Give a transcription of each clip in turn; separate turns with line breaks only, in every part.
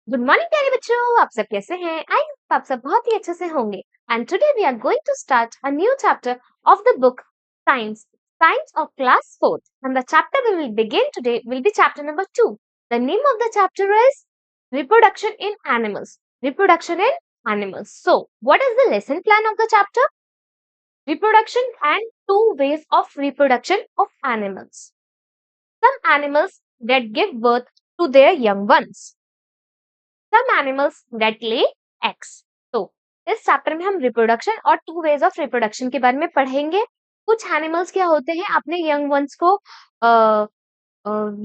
Good morning प्यारे बच्चों, आप सब कैसे हैं? आई होप आप सब बहुत ही अच्छे से होंगे। And today we are going to start a new chapter of the book science science of class 4th, and the chapter we will begin today will be chapter number 2. The name of the chapter is reproduction in animals. Reproduction in animals. So what is the lesson plan of the chapter? Reproduction and two ways of reproduction of animals. Some animals that give birth to their young ones. Some animals that lay eggs. तो इस chapter में हम reproduction और two ways of reproduction के बारे में पढ़ेंगे। कुछ एनिमल्स क्या होते हैं, अपने यंग वंस को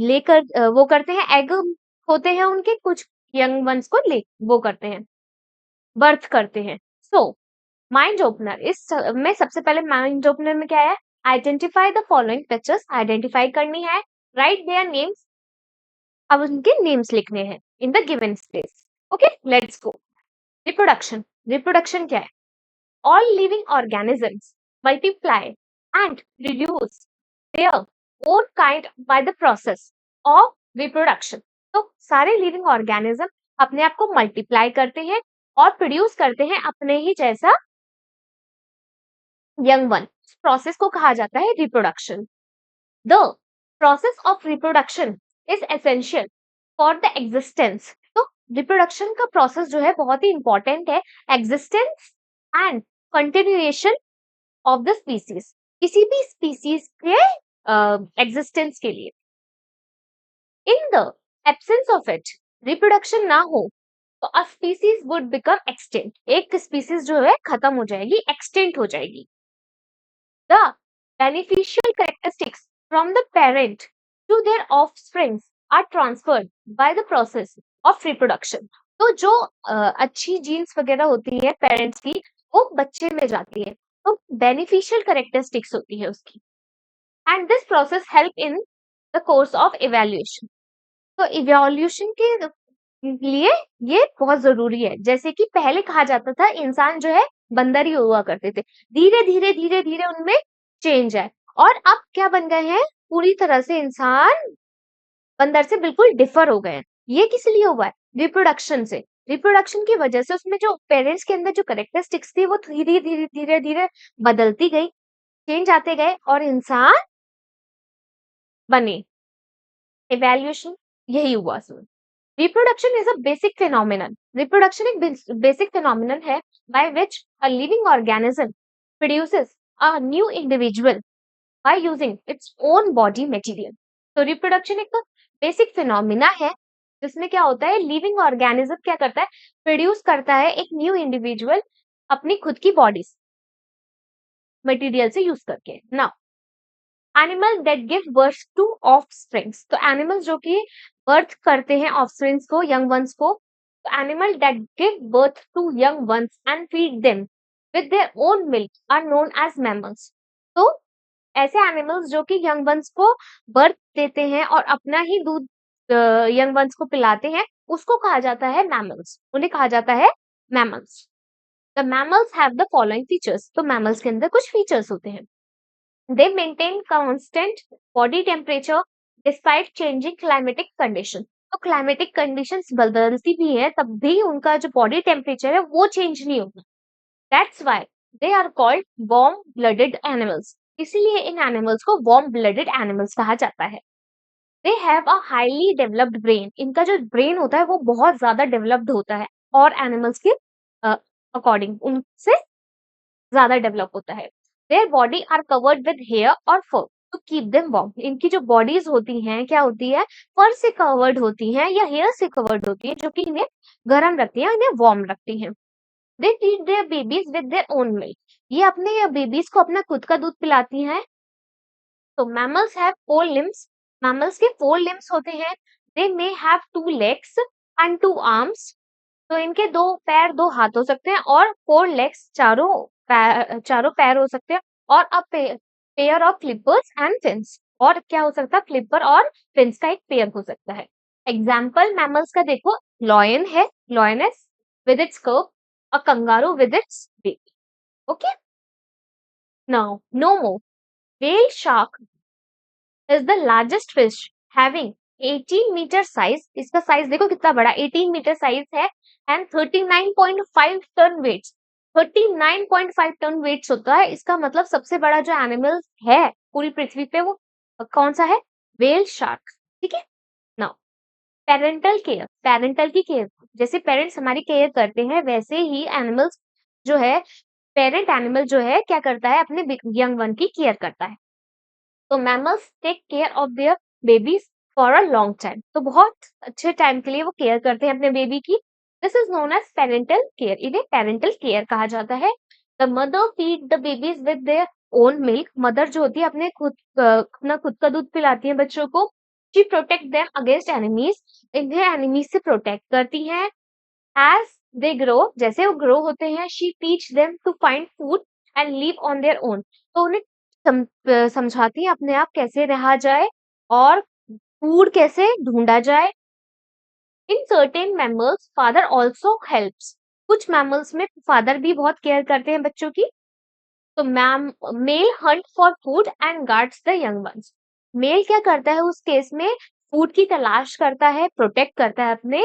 लेकर वो करते हैं, एग होते हैं उनके, कुछ यंग वंस को ले वो करते हैं, बर्थ करते हैं। सो माइंड ओपनर, इस में सबसे पहले माइंड ओपनर में क्या है, identify the following pictures, identify करनी है, राइट देयर नेम्स, अब उनके नेम्स लिखने हैं in the given space. Okay, let's go. Reproduction, reproduction क्या है? All living organisms multiply and reduce their own kind by the process of reproduction. तो सारे लिविंग ऑर्गेनिज्म अपने आप को मल्टीप्लाई करते हैं और प्रोड्यूस करते हैं अपने ही जैसा यंग वन। प्रोसेस को कहा जाता है reproduction. The process of reproduction is essential for the existence. तो रिप्रोडक्शन का प्रोसेस जो है बहुत ही इंपॉर्टेंट है existence and continuation of the species, किसी भी स्पीसीज के एग्जिस्टेंस के लिए। In the absence of it, reproduction ना हो तो a species would become extinct, एक स्पीसीज जो है खत्म हो जाएगी, एक्सटिंक्ट हो जाएगी। The beneficial characteristics from the parent to their offsprings are transferred by the process of reproduction. तो जो अच्छी जीन्स वगैरह होती है पेरेंट्स की, वो बच्चे में जाती है, तो बेनिफिशियल कैरेक्टरिस्टिक्स होती है उसकी। And this process help in the course of evaluation. तो इवैल्यूएशन के लिए ये बहुत जरूरी है। जैसे कि पहले कहा जाता था इंसान जो है बंदर ही हुआ करते थे, धीरे धीरे धीरे धीरे उनमें चेंज है, और अब क्या बन गए हैं, पूरी तरह से इंसान बंदर से बिल्कुल डिफर हो गए हैं। ये किस लिए हुआ है? रिप्रोडक्शन से। रिप्रोडक्शन की वजह से उसमें जो पेरेंट्स के अंदर जो कैरेक्टरिस्टिक्स थी वो धीरे धीरे धीरे धीरे बदलती गई, चेंज आते गए और इंसान बने। इवैल्यूएशन यही हुआ। Reproduction is a basic phenomenon. Reproduction एक बेसिक फिनोमिनन है by which a living organism produces a new individual by using its own body material. तो रिप्रोडक्शन एक बेसिक फिनोमिना है जिसमें क्या होता है, लिविंग ऑर्गेनिज्म क्या करता है, प्रोड्यूस करता है एक न्यू इंडिविजुअल अपनी खुद की बॉडी मटेरियल से यूज करके। Now animal that give birth to offsprings, तो एनिमल्स जो कि बर्थ करते हैं ऑफस्प्रिंग्स को, यंग वंस को, तो animal that give birth to young ones and feed them with their own milk are known as mammals. तो ऐसे एनिमल्स जो कि यंग वंस को बर्थ देते हैं और अपना ही दूध यंग वंस को पिलाते हैं, उसको कहा जाता है मैमल्स, उन्हें कहा जाता है mammals. The mammals have the following features, तो मैमल्स के अंदर कुछ फीचर्स होते हैं। दे maintain constant body temperature despite changing climatic condition. तो क्लाइमेटिक कंडीशंस बदलती भी है तब भी उनका जो बॉडी टेम्परेचर है वो चेंज नहीं होता। That's why they are called warm blooded animals. इसीलिए इन एनिमल्स को वार्म ब्लडेड एनिमल्स कहा जाता है। They have a highly developed brain, इनका जो ब्रेन होता है वो बहुत ज्यादा डेवलप्ड होता है और एनिमल्स के अकॉर्डिंग उनसे ज्यादा डेवलप होता है। Their body are covered with hair और fur to keep them warm. इनकी जो बॉडीज होती हैं क्या होती है, फर से कवर्ड होती हैं या हेयर से कवर्ड होती है, जो कि इन्हें गर्म रखती है, इन्हें वार्म रखती है। They feed there babies with their own milk, ये अपने बेबीज को अपना खुद का दूध पिलाती हैं। तो मैमल्स हैव 4 लिम्स, मैमल्स के 4 लिम्स होते हैं। They may have 2 legs and 2 arms, तो इनके 2 पैर 2 हाथ हो सकते हैं, और 4 लेग्स चारों पैर हो सकते हैं, और a pair of flippers and fins, और क्या हो सकता है, फ्लिपर और फिन्स का एक पेयर हो सकता है। एग्जाम्पल मैमल्स का देखो, लॉयन है, lioness with its curve, a kangaroo with its baby. Okay, now no more, whale shark is the largest fish having 18 metre size, इसका साइज देखो कितना बड़ा, 18 मीटर साइज है and 39.5 ton weight, 39.5 ton weight होता है। इसका मतलब सबसे बड़ा जो एनिमल है पूरी पृथ्वी पे वो कौन सा है? Whale shark. ठीक है ना। पेरेंटल केयर, पेरेंटल की केयर, जैसे पेरेंट्स हमारी केयर करते हैं वैसे ही एनिमल्स जो है, पेरेंट एनिमल जो है क्या करता है, अपने यंग वन की केयर करता है। तो mammals take care of their babies for a long time, तो बहुत अच्छे टाइम के लिए वो केयर करते हैं अपने बेबी की। This is known as parental care, इन्हें पेरेंटल केयर कहा जाता है। The mother feed the babies with their own milk, mother जो होती है अपना खुद का दूध पिलाती है बच्चों को। She protect them against enemies, इन्हें एनिमीज से प्रोटेक्ट करती है। एज दे ग्रो, जैसे वो ग्रो होते हैं, she teach them to find food and live on their own, तो उन्हें समझाती है अपने आप कैसे रहा जाए और फूड कैसे ढूंढा जाए। In certain mammals father also helps, कुछ मैमल्स में फादर भी बहुत केयर करते हैं बच्चों की। तो ma'am male hunt for food and guards the young ones, male क्या करता है उस केस में, फूड की तलाश करता है, प्रोटेक्ट करता है अपने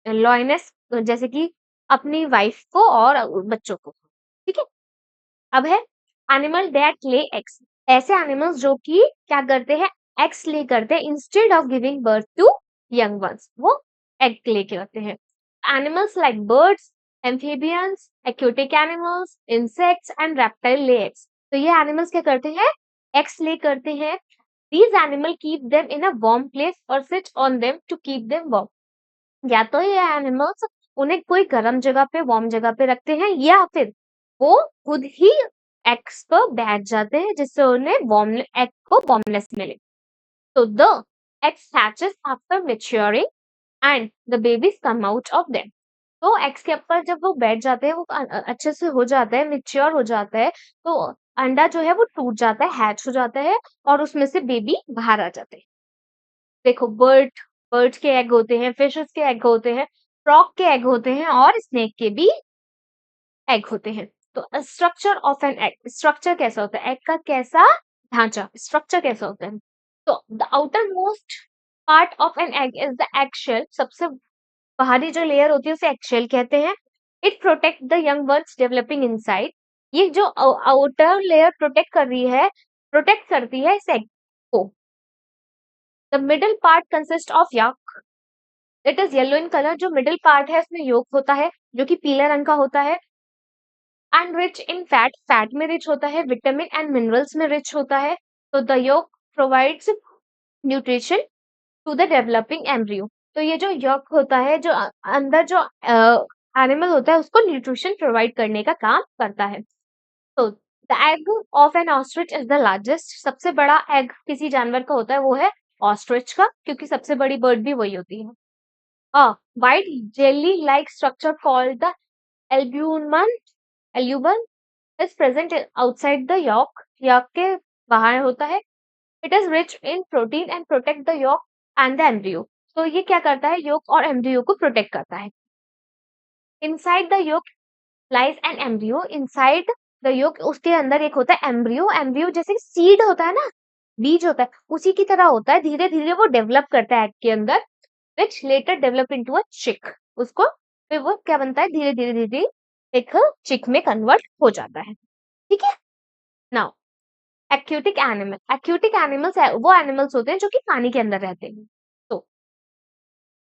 लॉयनेस, जैसे कि अपनी वाइफ को और बच्चों को। ठीक है। अब है एनिमल दैट ले एग्स, ऐसे एनिमल्स जो कि क्या करते हैं, एग्स ले करते हैं instead of giving birth to young ones, वो एग ले करते हैं। Animals like birds, amphibians, aquatic animals, insects and reptile lay eggs, तो ये एनिमल्स क्या करते हैं, एग्स ले करते हैं। These animal keep them in a warm place or sit on them to keep them warm, या तो ये एनिमल्स उन्हें कोई गर्म जगह पे, वार्म जगह पे रखते हैं, या फिर वो खुद ही एग्स पर बैठ जाते हैं जिससे उन्हें वार्म एग को वार्मनेस मिले। तो the eggs hatches after maturing and the babies come out of them, तो एग्स के ऊपर जब वो बैठ जाते हैं, वो अच्छे से हो जाता है, मैच्योर हो जाता है, तो अंडा जो है वो टूट जाता है, हैच हो जाता है और उसमें से बेबी बाहर आ जाते हैं। देखो बर्ड के एग होते हैं, फिशेस के एग होते हैं, फ्रॉग के एग होते हैं और स्नेक के भी एग होते हैं। तो structure of an egg, structure कैसा होता है, एग का कैसा ढांचा, स्ट्रक्चर कैसा होता है। तो the outer most part of an egg is the egg shell, सबसे बाहरी जो लेयर होती है उसे एग शेल कहते हैं। It protect the young birds developing inside, ये जो आउटर लेयर प्रोटेक्ट कर रही है, प्रोटेक्ट करती है इस एग को। The middle part consist of yolk, it is yellow in colour, जो मिडिल पार्ट है उसमें योक होता है जो कि पीले रंग का होता है। And rich in fat, fat में रिच होता है, विटामिन एंड मिनरल्स में रिच होता है। तो the yolk provides nutrition to the developing embryo, तो ये जो योक होता है, जो अंदर जो एनिमल होता है उसको न्यूट्रिशन प्रोवाइड करने का काम करता है। तो the egg of N ostrich is the largest, सबसे बड़ा एग किसी जानवर का होता है वो है ऑस्ट्रिच का, क्योंकि सबसे बड़ी बर्ड भी वही होती है। A white jelly-like structure called the albumen, albumen is present outside the yolk. Yolk के बाहर होता है. It is rich in protein and protect the yolk and the embryo. तो ये क्या करता है, yolk और embryo को protect करता है. Inside the yolk lies an embryo. Inside the yolk उसके अंदर एक होता है embryo. Embryo जैसे सीड होता है ना, बीज होता है, उसी की तरह होता है. धीरे धीरे वो डेवलप करता है एग के अंदर, which later develop into a chick. उसको फिर वो क्या बनता है, धीरे धीरे धीरे एक चिक में कन्वर्ट हो जाता है। ठीक है। Now aquatic animal, aquatic animals वो एनिमल्स होते हैं जो कि पानी के अंदर रहते हैं। तो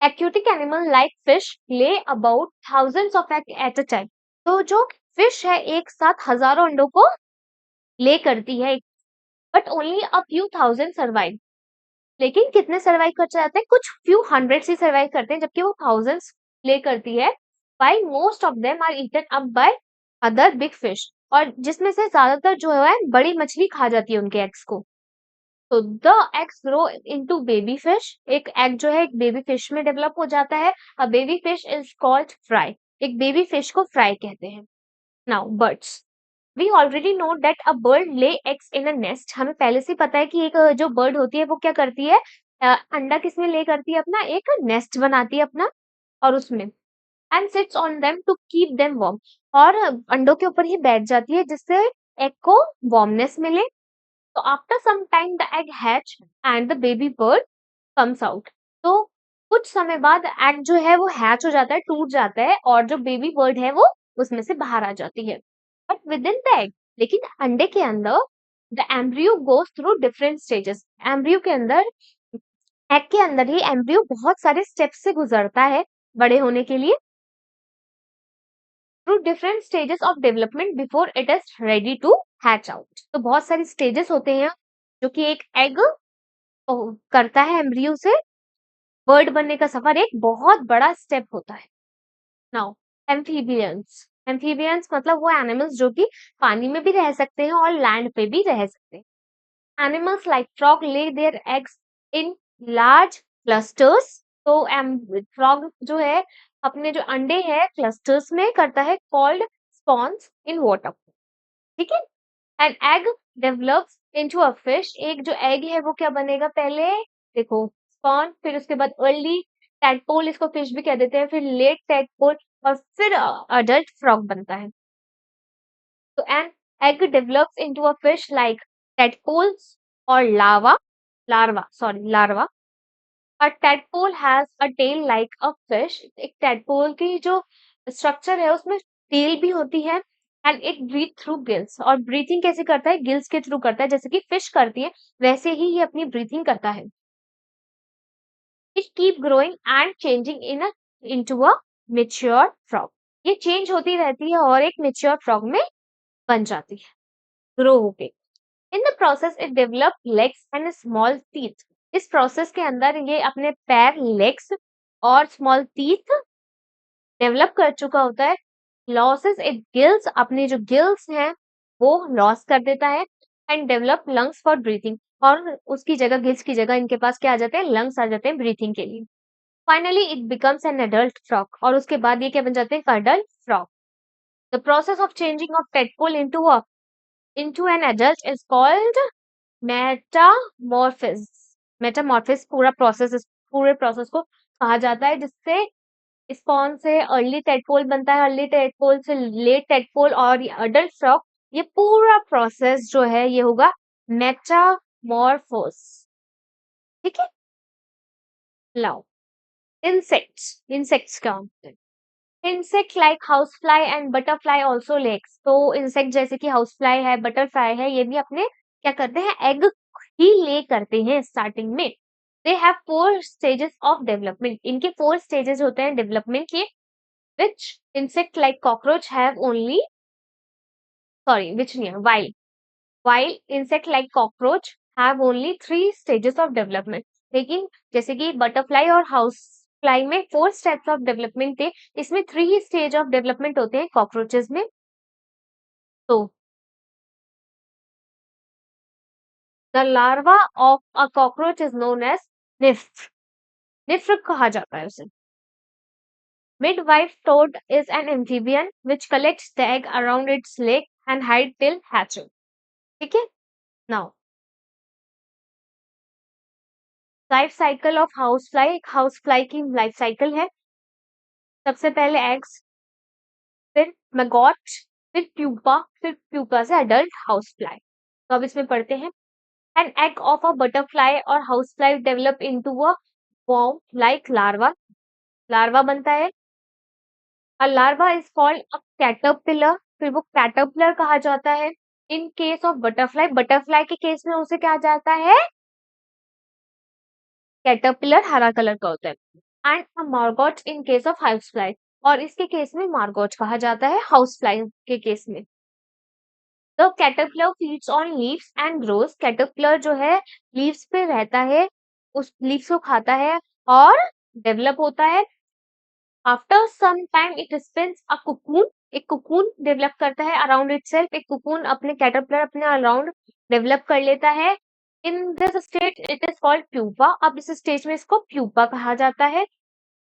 एक्वेटिक एनिमल लाइक फिश ले about thousands of egg at a time, तो जो फिश है एक साथ हजारों अंडों को ले करती है, but only a few thousand survive, लेकिन कितने सर्वाइव कर जाते हैं, कुछ फ्यू हंड्रेड्स ही सर्वाइव करते हैं, जबकि वो थाउजेंड्स ले करती है। By most of them are eaten up by other big fish, और जिसमें से ज्यादातर जो है बड़ी मछली खा जाती है उनके एग्स को। तो the eggs grow into baby fish, एक एग जो है एक बेबी फिश में डेवलप हो जाता है। A baby fish is called fry, एक बेबी फिश को फ्राई कहते हैं। Now birds, we already know that a bird lay eggs in a nest, हमें पहले से पता है कि एक जो बर्ड होती है वो क्या करती है, अंडा किसमें ले करती है अपना, एक नेस्ट बनाती है अपना, और उसमें and sits on them to keep them warm, और अंडों के ऊपर ही बैठ जाती है जिससे एग को वार्मनेस मिले। तो after some time the egg hatch and the baby bird comes out. तो कुछ समय बाद एग जो है वो हैच हो जाता है, टूट जाता है और जो बेबी बर्ड है वो उसमें से बाहर आ जाती है। But with in the egg, लेकिन अंडे के अंदर the embryo goes through different stages. Embryo के अंदर, एग के अंदर ही एम्ब्रियो बहुत सारे स्टेप्स से गुजरता है बड़े होने के लिए, through different stages of development before it is ready to hatch out. तो बहुत सारे स्टेजेस होते हैं जो कि एक एग करता है एम्ब्रियो से बर्ड बनने का सफर, एक बहुत बड़ा स्टेप होता है। नाउ एम्फीबियंस, एम्फीबियंस मतलब वो एनिमल्स जो कि पानी में भी रह सकते हैं और लैंड पे भी रह सकते हैं। Animals like frog lay their eggs in large clusters. तो फ्रॉग जो है अपने जो अंडे हैं क्लस्टर्स में करता है, कॉल्ड स्पॉन्स इन वाटर। ठीक है। An egg develops into a fish. एक जो एग है वो क्या बनेगा पहले, देखो स्पॉन, फिर उसके बाद अर्ली टैडपोल, इसको फिश भी कह देते हैं, फिर लेट टैडपोल और फिर अडल्ट फ्रॉग बनता है। तो an egg develops into a fish like tadpoles or larva. A tadpole has a tail like a fish. एक tadpole की जो स्ट्रक्चर है उसमें टेल भी होती है and it breathe through gills. और ब्रीथिंग कैसे करता है, गिल्स के थ्रू करता है, जैसे कि फिश करती है वैसे ही ये अपनी ब्रीथिंग करता है। It keep growing and changing into a mature frog. ये चेंज होती रहती है और एक मेच्योर फ्रॉग में बन जाती है, ग्रो होके। In the process it develop legs and small teeth. इस प्रोसेस के अंदर ये अपने पैर, लेग्स और स्मॉल टीथ डेवलप कर चुका होता है। लॉसेस इट गिल्स, अपने जो गिल्स हैं वो लॉस कर देता है and develop lungs for breathing. और उसकी जगह, गिल्स की जगह इनके पास क्या आ जाते हैं, लंग्स आ जाते हैं ब्रीथिंग के लिए। Finally it becomes an adult frog. और उसके बाद ये क्या बन जाते हैं, adult frog. The process of changing of tadpole into an adult is called metamorphosis. Metamorphosis पूरा प्रोसेस, इस पूरे प्रोसेस को कहा जाता है जिससे स्पॉन से अर्ली टेडपोल बनता है, अर्ली टेडपोल से लेट टेडपोल और अडल्ट फ्रॉग। ये पूरा प्रोसेस जो है ये होगा मेटामॉर्फोस। ठीक है। लाओ इंसेक्ट्स, इंसेक्ट्स क्या होते हैं। Insect like house fly and butterfly also legs. तो इंसेक्ट जैसे कि हाउस फ्लाई है, बटरफ्लाई है, ये भी अपने क्या करते हैं, एग ही ले करते हैं स्टार्टिंग में। They have 4 stages of development. इनके 4 स्टेजेस होते हैं डेवलपमेंट के, which insect like cockroach have only, sorry, which नहीं है, while insect like cockroach have only 3 stages of development। लेकिन जैसे कि बटरफ्लाई और हाउस फ्लाई में 4 स्टेप्स ऑफ डेवलपमेंट थे, इसमें 3 ही स्टेज ऑफ डेवलपमेंट होते हैं कॉकरोचेस में। तो the larva of a cockroach is known as nymph. Nymph कहा जाता है उसे। Midwife toad is an amphibian which collects the egg around its leg and hide till hatching। ठीक है। Now life cycle of house fly. एक house fly की life cycle है, सबसे पहले एग्स, फिर मैगॉट, फिर प्यूपा से अडल्ट हाउस फ्लाई। तो अब इसमें पढ़ते हैं। An egg of a butterfly और house fly develop into a form like larva. Larva बनता है। A larva is called a caterpillar. फिर वो कैटरपिलर कहा जाता है। In case of butterfly, butterfly के केस में उसे क्या जाता है, कैटरपिलर हरा कलर का होता है। And a maggot in case of house fly. और इसके केस में मार्गोट कहा जाता है हाउस फ्लाई के केस में। The caterpillar feeds on leaves and grows. Caterpillar जो है लीव्स पे रहता है, उस लीव्स को खाता है और डेवलप होता है। After some time it spins a cocoon. एक कुकून डेवलप करता है अराउंड इटसेल्फ। एक कुकून अपने कैटरपिलर अपने अराउंड डेवलप कर लेता है। In this stage it is called pupa. अब इस स्टेज में इसको प्यूपा कहा जाता है।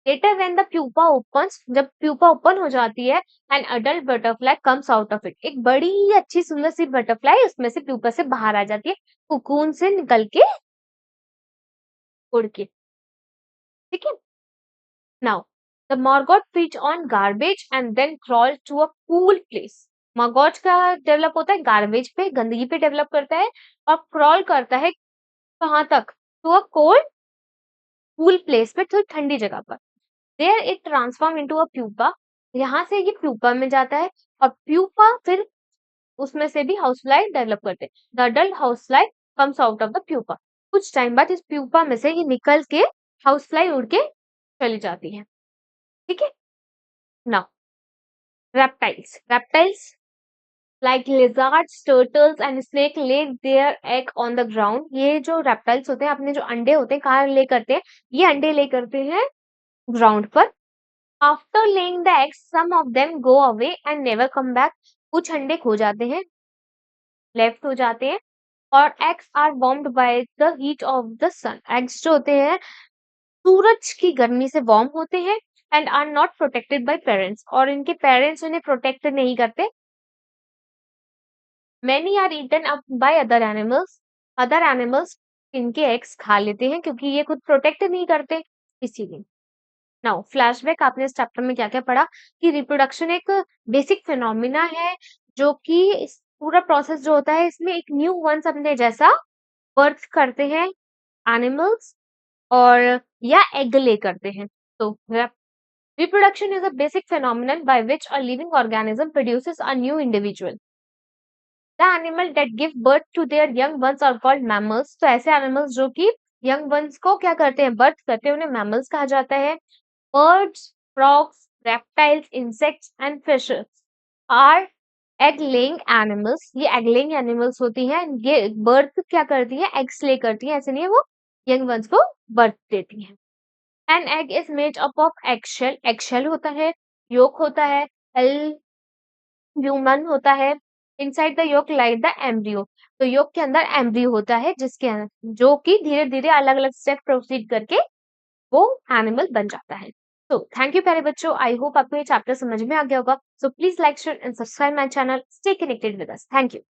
Later when the pupa opens, जब प्यूपा ओपन हो जाती है, an adult butterfly comes out of it. एक बड़ी अच्छी सुंदर सी बटरफ्लाई उसमें से प्यूपा से बाहर आ जाती है, कुकून से निकल के, उड़ के। ठीक है। Now, the maggot feeds on garbage and then crawls to a cool place। maggot का डेवलप होता है गार्बेज पे, गंदगी पे डेवलप करता है और क्रॉल करता है कहाँ तक, to a cold cool place पे, थोड़ी ठंडी जगह पर। There it transform into a pupa, यहाँ से ये प्यूपा में जाता है और प्यूपा फिर उसमें से भी हाउसफ्लाई डेवलप करते हैं। The adult housefly comes out of the pupa. कुछ टाइम बाद इस प्यूपा में से ये निकल के हाउसफ्लाई उड़ के चली जाती है। ठीक है, now reptiles like lizards, turtles and snake lay their egg on the ground। ये जो रेप्टाइल्स होते हैं अपने जो अंडे होते हैं कहाँ ले करते हैं, ये अंडे ले करते हैं ग्राउंड पर। After laying the eggs some of them go away and never come back. कुछ अंडे खो जाते हैं, लेफ्ट हो जाते हैं, और eggs are warmed by the heat of the sun. एग्स जो होते हैं सूरज की गर्मी से वार्म होते हैं and are not protected by parents, और इनके पेरेंट्स उन्हें प्रोटेक्ट नहीं करते। Many are eaten up by other animals। Other animals इनके एग्स खा लेते हैं क्योंकि ये खुद प्रोटेक्ट नहीं करते, इसीलिए। नाउ फ्लैशबैक, आपने इस चैप्टर में क्या क्या पढ़ा कि रिप्रोडक्शन एक बेसिक फिनोमिना है, जो कि इस पूरा प्रोसेस जो होता है इसमें एक न्यू वंस अपने जैसा बर्थ करते हैं एनिमल्स, और या एग ले करते हैं। तो reproduction is a basic phenomenon by which a living organism produces a new individual। The animal that give birth to their young ones are called mammals। तो ऐसे एनिमल्स जो कि यंग वंस को क्या करते हैं, बर्थ करते हैं, उन्हें मैमल्स कहा जाता है। Birds, frogs, reptiles, insects and fishes are egg laying animals. ये एग लेइंग एनिमल्स होती हैं। ये बर्थ क्या करती है, एग्स ले करती है, ऐसे नहीं है, वो यंग वंस को बर्थ देती हैं। An egg is made up of eggshell. Eggshell होता है, योक होता है, ह्यूमन होता है। Inside the yolk like the embryo. तो योक के अंदर एम्ब्रियो होता है, जिसके जो कि धीरे धीरे अलग अलग स्टेप प्रोसीड करके वो एनिमल बन जाता है। तो थैंक यू प्यारे बच्चों, आई होप आपको ये चैप्टर समझ में आ गया होगा। So please like share and subscribe my channel, stay connected with us. Thank you.